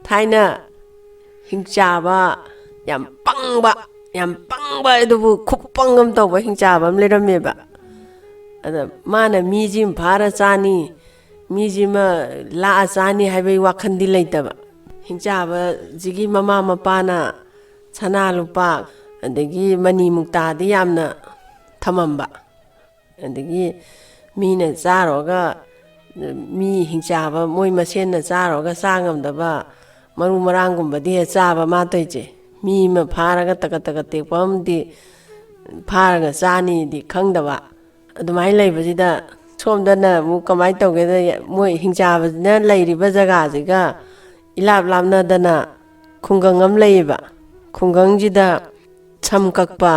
थाइना हिंचाबा याम पंगबा अदुबु खुपंगम तौबा हिंचाबा अम लेरमेबा अदा माना मीजिम भारा चानी मीजिमा ला चानी हाइबै वाखंदी लेतबा हिंचाबा जिगी ममा मपाना सना लुपा अदगी मनी मुक्तादी यामना थमंबा अदगी मीना चारोगा मी हिंचाबा मोय मसेनना चारोगा चांगमदबा मरु मरांगुंबदी चाबा मातोइचे मी मा फारगा तक तेपमदी फारगा चानी दी खंगदबा अदुमाय लेबजिदा सोमदना मु कमाय तौगेदा मोय हिंचाबना लेरिबा जगाजिगा इलाब लाबनादना खुंगंग अम लेबा खुंगंजिदा छम कक्पा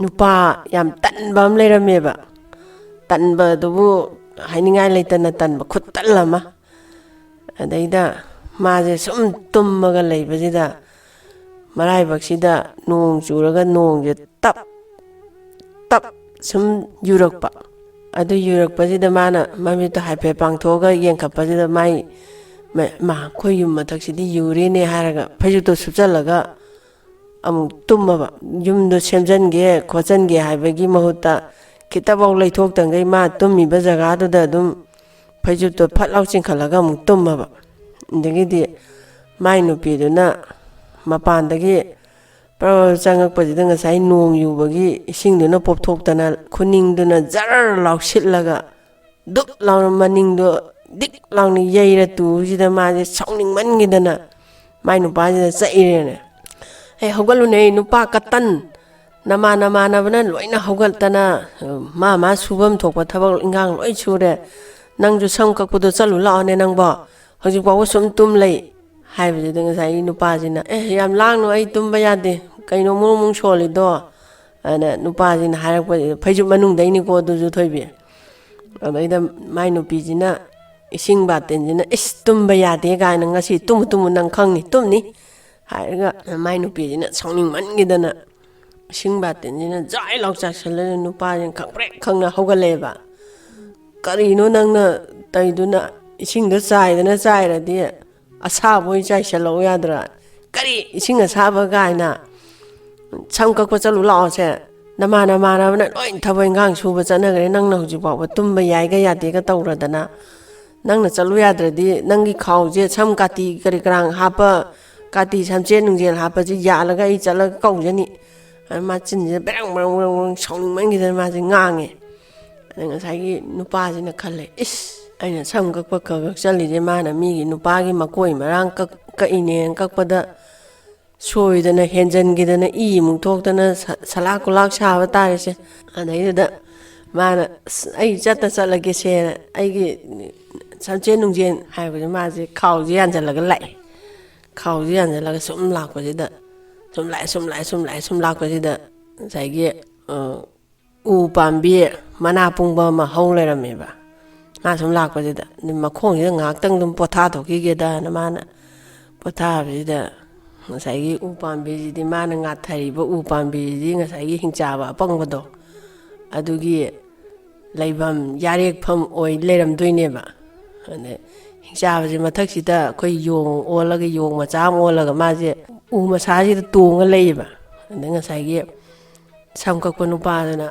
नुपा याम तन्बा अम लेरमेबा तन्बा दुबु हाइनिंगाय लेतना तन्बा खुत्तल अमा अदैदा माजे सुम तुम्मगा लेबजिदा मराइबक्सिदा नोंग चुरगा नोंगे तप तप सुम युरकपा अदु युरकपजिदा माना ममितो हाइफे पांगथोगा येंखपजिदा माई मा खोय युम मथक्सिदी युरेने हारगा फैजुतो सुचलगा अमुक तुम्मबा युमदो सेमजनगे खोचनगे हाइबगी महुता खिताबाव लैथोक्तंगै मा तुम्मिबा जगादुदा दुम फैजुतो फटलाव चिंखलगा अमुक तुम्मबा दगिदी माई नुपीदुना मपानदगी पर चंगकपजिदा ngasai nong yubagi isingduna popthokdana khunningduna jar lausillaga duk launa maningdo dik launi yeira tujida maje sauning mangidana mai nupajida chairene hey hogalune nupa katan nama nabana loina hogaltana ma subam thokpa thabak ingang loi chure nangju samkakpudo chalu laone nangba hojik bawo sum tum lei haibjida ngasai nupajina yam langno ai tumba yade kaino mung solido ana nupajina harakpa phaiju manung daini ko duju thoibi adaida mai nupijina ising batenjina is tumba yade gaina ngasi tum nang khangni tumni haiga mai nupijina songning mangidana ising batenjina jai lok chakshalla nupajin khangna hogaleba karino nangna taiduna isingda chaidana chairadi asaboi chaisalo yadra kari ising asaba gaina samkakpa chalu laose namana bana loin thaboi ngang suba chanagre nangna hoji bawa tumba yaiga yadega tauradana nangna chalu yadradi nangi khauje sam kati kari krang hapa kati samche nungjel hapa ji yalaga I chalaga kaujani ma chinje berang songning mangida ma ji ngange ngasai nupa jina khalle is aina samkakpa khagak chalije mana migi nupagi makoi marang ka ine kakpada soidana henjangidana I mungtokdana sala kulak saba tarise adaida mana ai chatta chalage se aigi samche nungjen haiba maje khauji yanjalaga lai khauji yanjalaga sum lakpajida sum lakpajida saigi u pambi mana pungba ma honglerameba ma sum lakpajida ni makhongida ngaktang dum potha thokigeda na mana potha bida ngasai u pambi di mana ngathariba u pambi di ngasai hingchaba apangbodo adugi laibam yarek pham oi leram doineba ane hingchabaje mathaksida khoi yong olaga yong macham olaga maje u masaji da tonga leiba ane ngasai samkakpa nupadana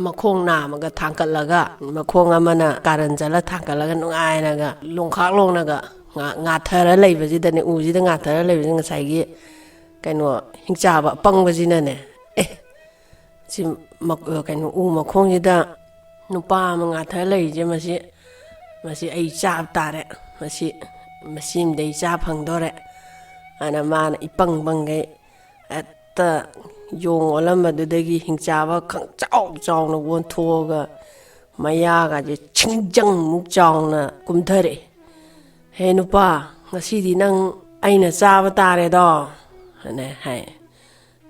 makhong namaga thangkalaga makhong amana karan jala thangkalaga nungainaga longkhak longnaga nga thara leibajidane ujida nga thara leibajida ngasai kaino hingchaba pangbajinane si kaino u makhongjida nupa ma nga thara leije masi ai chap tare masim dei cha phangdore ana mana ipang bangai atta yong olamadudagi hingchaba khang chaw na won thoga maya ga je chingjang muk chaw na kumthare he nupa ngasidi nang aina chaba tare do ane hai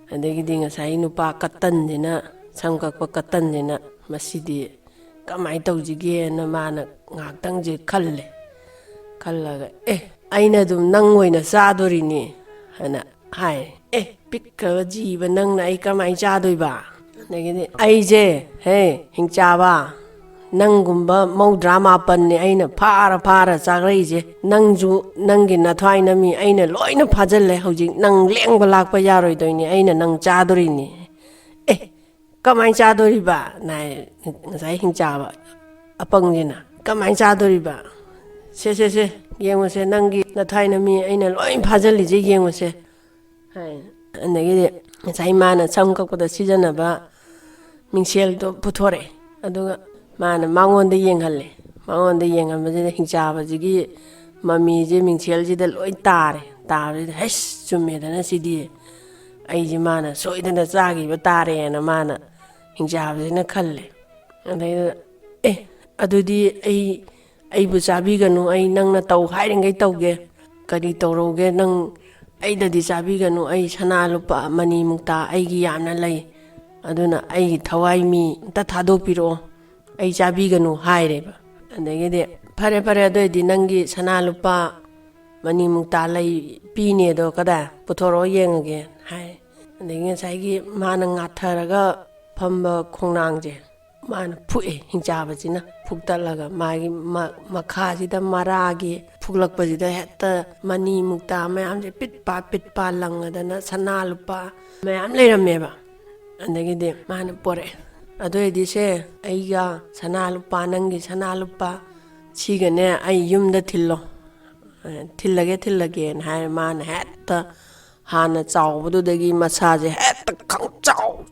adagi dinga sai nupa katan dina samkakpa katan dina masidi kamai tawjige na mana ngaktang je khallaga aina dum nang oina chadorini ana hai pikka jiba nang na ai kamai chadoiba nagini ai je he hingchaba ꯅꯪꯒꯨꯝꯕ ꯃꯧꯗ꯭ꯔꯥ ꯃꯥꯄꯟꯅꯤ ꯑꯩꯅ ꯐꯥꯔ ꯆꯥꯛꯔꯛꯏꯁꯦ ꯅꯪꯁꯨ ꯅꯪꯒꯤ ꯅꯊ꯭ꯋꯥꯏ ꯅꯃꯤ ꯑꯩꯅ ꯂꯣꯏꯅ ꯐꯥꯖꯤꯜꯂꯦ ꯍꯧꯖꯤꯛ ꯅꯪ ꯂꯦꯡꯕ ꯂꯥꯛꯄ ꯌꯥꯔꯣꯏꯗꯣꯏꯅꯤ ꯑꯩꯅ ꯅꯪ ꯆꯥꯗꯣꯔꯤꯅꯤ ꯑꯦ ꯀꯃꯥꯏꯅ ꯆꯥꯗꯣꯔꯤꯕ ꯅꯥꯏ ꯉꯁꯥꯏ ꯍꯤꯡꯆꯥꯕ ꯑꯄꯪꯁꯤꯅ ꯀꯃꯥꯏꯅ ꯆꯥꯗꯣꯔꯤꯕ ꯁꯦ ꯌꯦꯡꯉꯨꯁꯦ ꯅꯪꯒꯤ ꯅꯊ꯭ꯋꯥꯏ ꯅꯃꯤ ꯑꯩꯅ ꯂꯣꯏ ꯐꯥꯖꯤꯜꯂꯤꯁꯦ ꯌꯦꯡꯉꯨꯁꯦ ꯍꯥꯏ ꯑꯗꯒꯤꯗꯤ ꯉꯁꯥꯏ ꯃꯥꯅ ꯁꯝ ꯀꯛꯄꯗ ꯁꯤꯖꯤꯟꯅꯕ ꯃꯤꯡꯁꯦꯜꯗꯣ ꯄꯨꯊꯣꯔꯛꯑꯦ ꯑꯗꯨꯒ ꯃꯥꯅ ꯃꯉꯣꯟꯗ ꯌꯦꯡꯍꯜꯂꯦ ꯃꯉꯣꯟꯗ ꯌꯦꯡꯍꯟꯕꯁꯤꯗ ꯍꯤꯡꯆꯥꯕꯁꯤꯒꯤ ꯃꯃꯤꯁꯦ ꯃꯤꯡꯁꯦꯜꯁꯤꯗ ꯂꯣꯏ ꯇꯥꯕꯁꯤꯗ ꯍꯩꯁ ꯆꯨꯝꯃꯦꯗꯅ ꯁꯤꯗꯤ ꯑꯩꯁꯦ ꯃꯥꯅ ꯁꯣꯏꯗꯅ ꯆꯥꯈꯤꯕ ꯇꯥꯔꯦꯅ ꯃꯥꯅ ꯍꯤꯡꯆꯥꯕꯁꯤꯅ ꯈꯜꯂꯦ ꯑꯗꯩꯗꯨꯗ ꯑꯗꯨꯗꯤ ꯑꯩꯕꯨ ꯆꯥꯕꯤꯒꯅꯨ ꯑꯩ ꯅꯪꯅ ꯇꯧ ꯍꯥꯏꯔꯤꯉꯩ ꯇꯧꯒꯦ ꯀꯔꯤ ꯇꯧꯔꯧꯒꯦ ꯅꯪ ꯑꯩꯗꯗꯤ ꯆꯥꯕꯤꯒꯅꯨ ꯑꯩ ꯁꯅꯥ ꯂꯨꯄꯥ ꯃꯅꯤ ꯃꯨꯛꯇ ꯑꯩꯒꯤ ꯌꯥꯝꯅ ꯂꯩ ꯑꯗꯨꯅ ꯑꯩꯒꯤ ꯊꯋꯥꯏ ꯃꯤ ꯑꯝꯇ ꯊꯥꯗꯣꯛꯄꯤꯔꯛꯑꯣ ꯑꯩ ꯆꯥꯕꯤꯒꯅꯨ ꯍꯥꯏꯔꯦꯕ ꯑꯗꯒꯤꯗꯤ ꯐꯔꯦ ꯑꯗꯨꯑꯣꯏꯗꯤ ꯅꯪꯒꯤ ꯁꯅꯥ ꯂꯨꯄꯥ ꯃꯅꯤ ꯃꯨꯛꯇ ꯂꯩ ꯄꯤꯅꯦꯗꯣ ꯀꯗꯥꯏ ꯄꯨꯊꯣꯔꯛꯑꯣ ꯌꯦꯡꯉꯒꯦ ꯍꯥꯏ ꯑꯗꯒꯤ ꯉꯁꯥꯏꯒꯤ ꯃꯥꯅ ꯉꯥꯊꯔꯒ ꯐꯝꯕ ꯈꯣꯡꯅꯥꯡꯁꯦ ꯃꯥꯅ ꯐꯨꯛꯑꯦ ꯍꯤꯡꯆꯥꯕꯁꯤꯅ ꯐꯨꯛꯇꯠꯂꯒ ꯃꯥꯒꯤ ꯃꯈꯥꯁꯤꯗ ꯃꯔꯥꯒꯤ ꯐꯨꯛꯂꯛꯄꯁꯤꯗ ꯍꯦꯛꯇ ꯃꯅꯤ ꯃꯨꯛꯇ ꯃꯌꯥꯝꯁꯦ ꯄꯤꯠꯄ ꯂꯪꯉꯗꯅ ꯁꯅꯥ ꯂꯨꯄꯥ ꯃꯌꯥꯝ ꯂꯩꯔꯝꯃꯦꯕ ꯑꯗꯒꯤꯗꯤ ꯃꯥꯅ ꯄꯣꯔꯛꯑꯦ ꯑꯗꯨꯑꯣꯏꯗꯤ ꯁꯦ ꯑꯩꯒ ꯁꯅꯥ ꯂꯨꯄꯥ ꯅꯪꯒꯤ ꯁꯅꯥ ꯂꯨꯄꯥ ꯁꯤꯒꯅꯦ ꯑꯩ ꯌꯨꯝꯗ ꯊꯤꯜꯂꯒꯦꯅ ꯍꯥꯏꯔꯦ ꯃꯥꯅ ꯍꯦꯛꯇ ꯍꯥꯟꯅ ꯆꯥꯎꯕꯗꯨꯗꯒꯤ ꯃꯁꯥꯁꯦ ꯍꯦꯛꯇ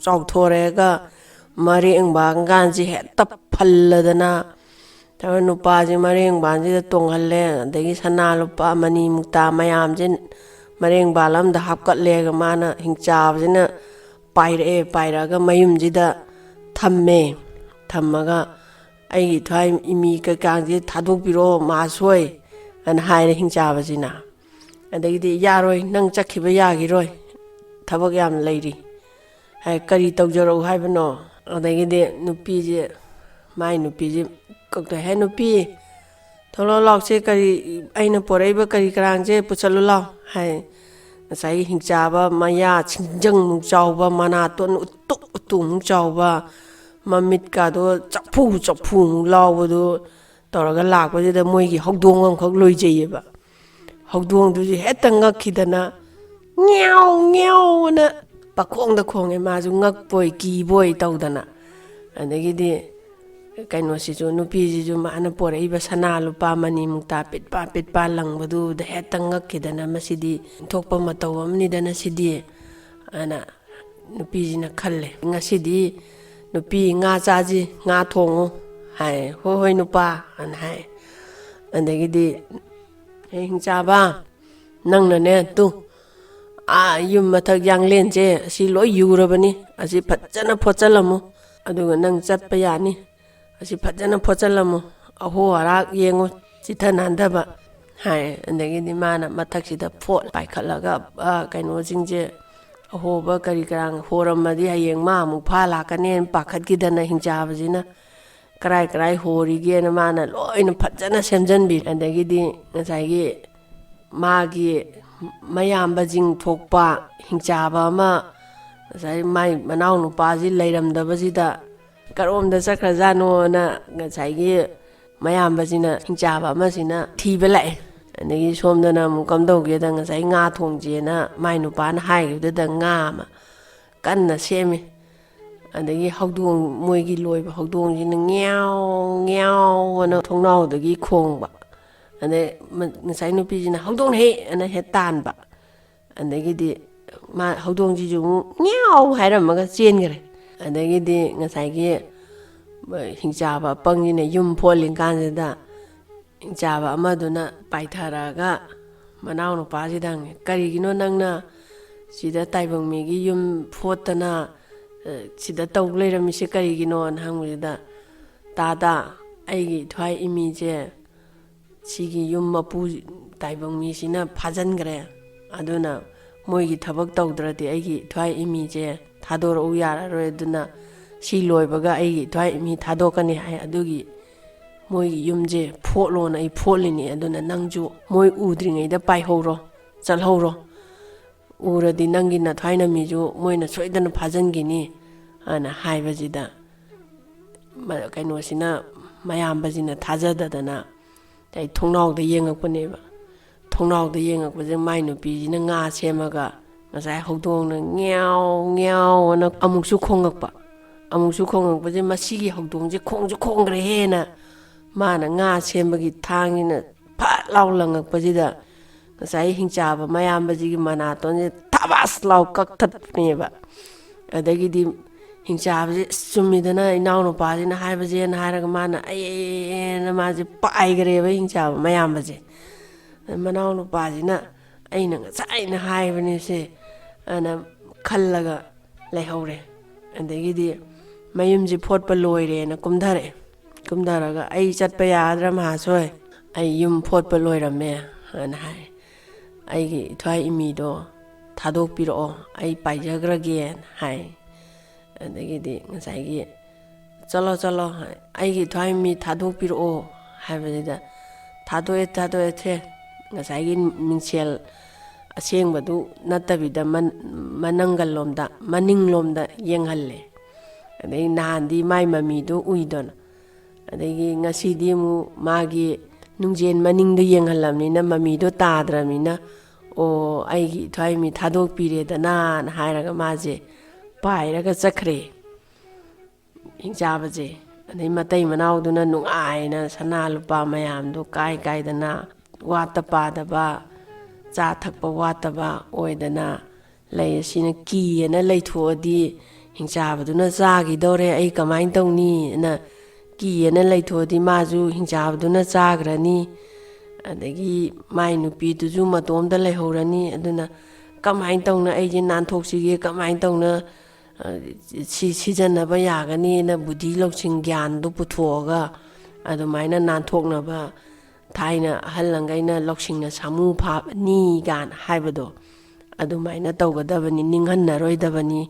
ꯆꯥꯎꯊꯣꯔꯛꯑꯒ ꯃꯔꯦꯡꯕꯥꯟꯒꯥꯟꯁꯦ ꯍꯦꯛꯇ ꯐꯜꯂꯗꯅ ꯅꯨꯄꯥꯁꯦ ꯃꯔꯦꯡꯕꯥꯟꯁꯤꯗ ꯇꯣꯡꯍꯜꯂꯦ ꯑꯗꯒꯤ ꯁꯅꯥ ꯂꯨꯄꯥ ꯃꯅꯤ ꯃꯨꯛꯇ ꯃꯌꯥꯝꯁꯦ ꯃꯔꯦꯡꯕꯥꯟ ꯑꯃꯗ ꯍꯥꯞꯀꯠꯂꯦꯒ ꯃꯥꯅ ꯍꯤꯡꯆꯥꯕꯁꯤꯅ ꯄꯥꯏꯔꯛꯑꯒ ꯃꯌꯨꯝꯁꯤꯗ ꯊꯝꯃꯒ ꯑꯩꯒꯤ ꯊꯋꯥꯏ ꯏꯃꯤ ꯀꯩꯀꯥꯁꯦ ꯊꯥꯗꯣꯛꯄꯤꯔꯣ ꯃꯥꯁꯣꯏ ꯑꯅ ꯍꯥꯏꯔꯦ ꯍꯤꯡꯆꯥꯕꯁꯤꯅ ꯑꯗꯒꯤꯗꯤ ꯌꯥꯔꯣꯏ ꯅꯪ ꯆꯠꯈꯤꯕ ꯌꯥꯈꯤꯔꯣꯏ ꯊꯕꯛ ꯌꯥꯝ ꯂꯩꯔꯤ ꯀꯔꯤ ꯇꯧꯖꯔꯛꯎ ꯍꯥꯏꯕꯅꯣ ꯑꯗꯒꯤꯗꯤ ꯃꯥꯏ ꯅꯨꯄꯤꯁꯦ ꯍꯦ ꯅꯨꯄꯤ ꯊꯣꯛꯂꯛꯑꯣ ꯂꯥꯎꯁꯦ ꯀꯔꯤ ꯑꯩꯅ ꯄꯣꯔꯛꯏꯕ ꯀꯔꯤ ꯀꯔꯥꯡꯁꯦ ꯄꯨꯁꯜꯂꯨ ꯂꯥꯎ ꯍꯥꯏ ꯉꯁꯥꯏꯒꯤ ꯍꯤꯡꯆꯥꯕ ꯃꯌꯥ ꯁꯤꯡꯖꯪꯃꯨꯛ ꯆꯥꯎꯕ ꯃꯅꯥꯇꯣꯟ ꯎꯇꯨꯃꯨꯛ ꯆꯥꯎꯕ ꯃꯃꯤꯠꯀꯥꯗꯣ ꯆꯐꯨꯃꯨꯛ ꯂꯥꯎꯕꯗꯣ ꯇꯧꯔꯒ ꯂꯥꯛꯄꯁꯤꯗ ꯃꯣꯏꯒꯤ ꯍꯧꯗꯣꯡ ꯑꯃꯈꯛ ꯂꯣꯏꯖꯩꯌꯦꯕ ꯍꯧꯗꯣꯡꯗꯨꯁꯨ ꯍꯦꯛꯇ ꯉꯛꯈꯤꯗꯅ ꯉꯦꯎ ꯑꯅ ꯄꯈꯣꯡꯗ ꯈꯣꯡꯉꯦ ꯃꯥꯁꯨ ꯉꯛꯄꯣꯏ ꯀꯤꯕꯣꯏ ꯇꯧꯗꯅ ꯑꯗꯒꯤꯗꯤ ꯀꯩꯅꯣꯁꯤꯁꯨ ꯅꯨꯄꯤꯁꯤꯁꯨ ꯃꯥꯅ ꯄꯣꯔꯛꯏꯕ ꯁꯅꯥ ꯂꯨꯄꯥ ꯃꯅꯤ ꯃꯨꯛꯇ ꯄꯤꯠꯄ ꯂꯪꯕꯗꯨꯗ ꯍꯦꯛꯇ ꯉꯛꯈꯤꯗꯅ ꯃꯁꯤꯗꯤ ꯊꯣꯛꯄ ꯃꯇꯧ ꯑꯃꯅꯤꯗꯅ ꯁꯤꯗꯤ ꯑꯅ ꯅꯨꯄꯤꯁꯤꯅ ꯈꯜꯂꯦ ꯉꯁꯤꯗꯤ ꯅꯨꯄꯤ ꯉꯥ ꯆꯥꯁꯤ ꯉꯥ ꯊꯣꯡꯉꯨ ꯍꯥꯏ ꯍꯣꯏ ꯅꯨꯄꯥ ꯑꯅ ꯍꯥꯏ ꯑꯗꯒꯤꯗꯤ ꯍꯤꯡꯆꯥꯕ ꯅꯪꯅꯅꯦ ꯌꯨꯝ ꯃꯊꯛ ꯌꯥꯡꯂꯦꯟꯁꯦ ꯑꯁꯤ ꯂꯣꯏ ꯌꯨꯔꯕꯅꯤ ꯑꯁꯤ ꯐꯖꯅ ꯐꯣꯠꯆꯜꯂꯝꯃꯨ ꯑꯗꯨꯒ ꯅꯪ ꯆꯠꯄ ꯌꯥꯅꯤ ꯑꯁꯤ ꯐꯖꯅ ꯐꯣꯠꯆꯜꯂꯝꯃꯨ ꯑꯍꯣ ꯑꯔꯥꯛ ꯌꯦꯡꯉꯨ ꯆꯤꯊ ꯅꯥꯟꯊꯕ ꯍꯥꯏ ꯑꯗꯒꯤꯗꯤ ꯃꯥꯅ ꯃꯊꯛꯁꯤꯗ ꯄꯥꯏꯈꯠꯂꯒ ꯀꯩꯅꯣꯁꯤꯡꯁꯦ ꯑꯍꯣꯕ ꯀꯔꯤ ꯀꯔꯥꯡ ꯍꯣꯔꯝꯃꯗꯤ ꯍꯌꯦꯡ ꯃꯥ ꯑꯃꯨꯛ ꯐꯥ ꯂꯥꯛꯀꯅꯦꯅ ꯄꯥꯈꯠꯈꯤꯗꯅ ꯍꯤꯡꯆꯥꯕꯁꯤꯅ ꯀꯔꯥꯏ ꯍꯣꯔꯤꯒꯦꯅ ꯃꯥꯅ ꯂꯣꯏꯅ ꯐꯖꯅ ꯁꯦꯝꯖꯤꯟꯕꯤ ꯑꯗꯒꯤꯗꯤ ꯉꯁꯥꯏꯒꯤ ꯃꯥꯒꯤ ꯃꯌꯥꯝꯕꯁꯤꯡ ꯊꯣꯛꯄ ꯍꯤꯡꯆꯥꯕ ꯑꯃ ꯉꯁꯥꯏ ꯃꯥꯏ ꯃꯅꯥꯎ ꯅꯨꯄꯥꯁꯤ ꯂꯩꯔꯝꯗꯕꯁꯤꯗ ꯀꯔꯣꯝꯗ ꯆꯠꯈ꯭ꯔꯖꯥꯠꯅꯣꯅ ꯉꯁꯥꯏꯒꯤ ꯃꯌꯥꯝꯕꯁꯤꯅ ꯍꯤꯡꯆꯥꯕ ꯑꯃꯁꯤꯅ ꯊꯤꯕ ꯂꯥꯛꯑꯦ ꯑꯗꯒꯤ ꯁꯣꯝꯗꯅ ꯑꯃꯨꯛ ꯀꯝꯗꯧꯒꯦꯗ ꯉꯁꯥꯏ ꯉꯥ ꯊꯣꯡꯁꯦꯅ ꯃꯥꯏ ꯅꯨꯄꯥꯅ ꯍꯥꯏꯈꯤꯕꯗꯨꯗ ꯉꯥ ꯑꯃ ꯀꯟꯅ ꯁꯦꯝꯃꯤ ꯑꯗꯒꯤ ꯍꯧꯗꯣꯡ ꯃꯣꯏꯒꯤ ꯂꯣꯏꯕ ꯍꯧꯗꯣꯡꯁꯤꯅ ꯉꯦꯎ ꯑꯅ ꯊꯣꯡꯅꯥꯎꯗꯒꯤ ꯈꯣꯡꯕ ꯑꯗꯩ ꯉꯁꯥꯏ ꯅꯨꯄꯤꯁꯤꯅ ꯍꯧꯗꯣꯡ ꯍꯦ ꯑꯅ ꯍꯦꯛ ꯇꯥꯟꯕ ꯑꯗꯒꯤꯗꯤ ꯍꯧꯗꯣꯡꯁꯤꯁꯨ ꯑꯃꯨꯛ ꯉꯦꯎ ꯍꯥꯏꯔꯝꯃꯒ ꯆꯦꯟꯈ꯭ꯔꯦ ꯑꯗꯒꯤꯗꯤ ꯉꯁꯥꯏꯒꯤ ꯍꯤꯡꯆꯥꯕ ꯑꯄꯪꯁꯤꯅ ꯌꯨꯝ ꯐꯣꯠꯂꯤꯀꯥꯟꯁꯤꯗ ꯍꯤꯡꯆꯥꯕ ꯑꯃꯗꯨꯅ ꯄꯥꯏꯊꯔꯛꯑꯒ ꯃꯅꯥꯎ ꯅꯨꯄꯥꯁꯤꯗ ꯍꯪꯉꯦ ꯀꯔꯤꯒꯤꯅꯣ ꯅꯪꯅ ꯁꯤꯗ ꯇꯥꯏꯕꯪ ꯃꯤꯒꯤ ꯌꯨꯝ ꯐꯣꯠꯇꯅ ꯁꯤꯗ ꯇꯧ ꯂꯩꯔꯝꯃꯤꯁꯦ ꯀꯔꯤꯒꯤꯅꯣꯅ ꯍꯪꯕꯁꯤꯗ ꯇꯥꯗ ꯑꯩꯒꯤ ꯏꯊ꯭ꯋꯥꯏ ꯏꯃꯤꯁꯦ ꯁꯤꯒꯤ ꯌꯨꯝ ꯃꯄꯨ ꯇꯥꯏꯕꯪ ꯃꯤꯁꯤꯅ ꯐꯥꯖꯤꯟꯈ꯭ꯔꯦ ꯑꯗꯨꯅ ꯃꯣꯏꯒꯤ ꯊꯕꯛ ꯇꯧꯗ꯭ꯔꯗꯤ ꯑꯩꯒꯤ ꯏꯊ꯭ꯋꯥꯏ ꯏꯃꯤꯁꯦ ꯊꯥꯗꯣꯔꯛꯎ ꯌꯥꯔꯔꯣꯏ ꯑꯗꯨꯅ ꯁꯤ ꯂꯣꯏꯕꯒ ꯑꯩꯒꯤ ꯏꯊ꯭ꯋꯥꯏ ꯏꯃꯤ ꯊꯥꯗꯣꯛꯀꯅꯤ ꯍꯥꯏ ꯑꯗꯨꯒꯤ ꯃꯣꯏꯒꯤ ꯌꯨꯝꯁꯦ ꯐꯣꯠꯂꯣꯅ ꯑꯩ ꯐꯣꯠꯂꯤꯅꯤ ꯑꯗꯨꯅ ꯅꯪꯁꯨ ꯃꯣꯏ ꯎꯗ꯭ꯔꯤꯉꯩꯗ ꯄꯥꯏꯍꯧꯔꯣ ꯆꯠꯍꯧꯔꯣ ꯎꯔꯗꯤ ꯅꯪꯒꯤ ꯅꯊ꯭ꯋꯥꯏ ꯅꯃꯤꯁꯨ ꯃꯣꯏꯅ ꯁꯣꯏꯗꯅ ꯐꯥꯖꯤꯟꯈꯤꯅꯤ ꯑꯅ ꯍꯥꯏꯕꯁꯤꯗ ꯀꯩꯅꯣꯁꯤꯅ ꯃꯌꯥꯝꯕꯁꯤꯅ ꯊꯥꯖꯗꯗꯅ ꯑꯩ ꯊꯣꯡꯅꯥꯎꯗ ꯌꯦꯡꯉꯛꯄꯅꯦꯕ ꯊꯣꯡꯅꯥꯎꯗ ꯌꯦꯡꯉꯛꯄꯁꯦ ꯃꯥꯏ ꯅꯨꯄꯤꯁꯤꯅ ꯉꯥ ꯁꯦꯝꯃꯒ ꯉꯁꯥꯏ ꯍꯧꯗꯣꯡꯅ ꯉ꯭ꯌꯥꯎ ꯉ꯭ꯌꯥꯎ ꯑꯅ ꯑꯃꯨꯛꯁꯨ ꯈꯣꯡꯉꯛꯄꯁꯦ ꯃꯁꯤꯒꯤ ꯍꯧꯗꯣꯡꯁꯦ ꯈꯣꯡꯁꯨ ꯈꯣꯡꯈ꯭ꯔꯦꯍꯦꯅ ꯃꯥꯅ ꯉꯥ ꯁꯦꯝꯕꯒꯤ ꯊꯥꯡꯁꯤꯅ ꯐꯠ ꯂꯥꯎ ꯂꯪꯉꯛꯄꯁꯤꯗ ꯉꯁꯥꯏ ꯍꯤꯡꯆꯥꯕ ꯃꯌꯥꯝꯕꯁꯤꯒꯤ ꯃꯅꯥꯇꯣꯟꯁꯦ ꯊꯕꯥꯁ ꯂꯥꯎ ꯀꯛꯊꯠꯄꯅꯦꯕ ꯑꯗꯒꯤꯗꯤ ꯍꯤꯡꯆꯥꯕꯁꯦ ꯆꯨꯝꯃꯤꯗꯅ ꯏꯅꯥꯎꯅꯨꯄꯥꯁꯤꯅ ꯍꯥꯏꯕꯁꯦꯅ ꯍꯥꯏꯔꯒ ꯃꯥꯅ ꯑꯩꯅ ꯃꯥꯁꯦ ꯄꯥꯏꯈ꯭ꯔꯦꯕ ꯍꯤꯡꯆꯥꯕ ꯃꯌꯥꯝꯕꯁꯦ ꯃꯅꯥꯎ ꯅꯨꯄꯥꯁꯤꯅ ꯑꯩꯅ ꯉꯁꯥꯏꯅ ꯍꯥꯏꯕꯅꯤꯁꯦ ꯑꯅ ꯈꯜꯂꯒ ꯂꯩꯍꯧꯔꯦ ꯑꯗꯒꯤꯗꯤ ꯃꯌꯨꯝꯁꯤ ꯐꯣꯠꯄ ꯂꯣꯏꯔꯦꯅ ꯀꯨꯝꯊꯔꯒ ꯑꯩ ꯆꯠꯄ ꯌꯥꯒꯗ꯭ꯔꯥ ꯃꯍꯥꯁꯣꯏ ꯑꯩ ꯌꯨꯝ ꯐꯣꯠꯄ ꯂꯣꯏꯔꯝꯃꯦ ꯑꯅ ꯍꯥꯏ ꯑꯩꯒꯤ ꯏꯊ꯭ꯋꯥꯏ ꯏꯃꯤꯗꯣ ꯊꯥꯗꯣꯛꯄꯤꯔꯛꯑꯣ ꯑꯩ ꯄꯥꯏꯖꯈ꯭ꯔꯒꯦꯅ ꯍꯥꯏ ꯑꯗꯒꯤꯗꯤ ꯉꯁꯥꯏꯒꯤ ꯆꯠꯂꯣ ꯑꯩꯒꯤ ꯏꯊ꯭ꯋꯥꯏ ꯏꯃꯤ ꯊꯥꯗꯣꯛꯄꯤꯔꯛꯑꯣ ꯍꯥꯏꯕꯁꯤꯗ ꯊꯥꯗꯣꯛꯑꯦ ꯉꯁꯥꯏꯒꯤ ꯃꯤꯡꯁꯦꯜ ꯑꯁꯦꯡꯕꯗꯨ ꯅꯠꯇꯕꯤꯗ ꯃꯅꯤꯡꯂꯣꯝꯗ ꯌꯦꯡꯍꯜꯂꯦ ꯑꯗꯩ ꯅꯍꯥꯟꯗꯤ ꯃꯥꯏ ꯃꯃꯤꯗꯣ ꯎꯏꯗꯅ ꯑꯗꯒꯤ ꯉꯁꯤꯗꯤ ꯑꯃꯨꯛ ꯃꯥꯒꯤ ꯅꯨꯡꯖꯦꯟ ꯃꯅꯤꯡꯗ ꯌꯦꯡꯍꯜꯂꯕꯅꯤꯅ ꯃꯃꯤꯗꯣ ꯇꯥꯗ꯭ꯔꯕꯅꯤꯅ ꯑꯣ ꯑꯩꯒꯤ ꯏꯊ꯭ꯋꯥꯏꯃꯤ ꯊꯥꯗꯣꯛꯄꯤꯔꯦꯗꯅ ꯍꯥꯏꯔꯒ ꯃꯥꯁꯦ ꯄꯥꯏꯔꯒ ꯆꯠꯈ꯭ꯔꯦ ꯍꯤꯡꯆꯥꯕꯁꯦ ꯑꯗꯩ ꯃꯇꯩ ꯃꯅꯥꯎꯗꯨꯅ ꯅꯨꯡꯉꯥꯏꯅ ꯁꯅꯥ ꯂꯨꯄꯥ ꯃꯌꯥꯝꯗꯣ ꯀꯥꯏꯗꯅ ꯋꯥꯠꯇ ꯄꯥꯗꯕ ꯆꯥ ꯊꯛꯄ ꯋꯥꯠꯇꯕ ꯑꯣꯏꯗꯅ ꯂꯩ ꯑꯁꯤꯅ ꯀꯤꯌꯦꯅ ꯂꯩꯊꯣꯛꯑꯗꯤ ꯍꯤꯡꯆꯥꯕꯗꯨꯅ ꯆꯥꯈꯤꯗꯧꯔꯦ ꯑꯩ ꯀꯃꯥꯏꯅ ꯇꯧꯅꯤꯅ ꯀꯤꯌꯦꯅ ꯂꯩꯊꯣꯛꯑꯗꯤ ꯃꯥꯁꯨ ꯍꯤꯡꯆꯥꯕꯗꯨꯅ ꯆꯥꯈ꯭ꯔꯅꯤ ꯑꯗꯒꯤ ꯃꯥꯏ ꯅꯨꯄꯤꯗꯨꯁꯨ ꯃꯇꯣꯝꯗ ꯂꯩꯍꯧꯔꯅꯤ ꯑꯗꯨꯅ ꯀꯃꯥꯏꯅ ꯇꯧꯅ ꯑꯩꯁꯦ ꯅꯥꯟꯊꯣꯛꯁꯤꯒꯦ ꯀꯃꯥꯏꯅ ꯇꯧꯅ ꯁꯤꯖꯟꯅꯕ ꯌꯥꯒꯅꯤꯅ ꯕꯨꯙꯤ ꯂꯧꯁꯤꯡ ꯒ꯭ꯌꯥꯟꯗꯣ ꯄꯨꯊꯣꯛꯑꯒ ꯑꯗꯨꯃꯥꯏꯅ ꯅꯥꯟꯊꯣꯛꯅꯕ ꯊꯥꯏꯅ ꯑꯍꯜꯂꯪꯒꯩꯅ ꯂꯧꯁꯤꯡꯅ ꯁꯥꯃꯨ ꯐꯥꯕꯅꯤ ꯀꯥꯏꯅ ꯍꯥꯏꯕꯗꯣ ꯑꯗꯨꯃꯥꯏꯅ ꯇꯧꯒꯗꯕꯅꯤ ꯅꯤꯡꯍꯟꯅꯔꯣꯏꯗꯕꯅꯤ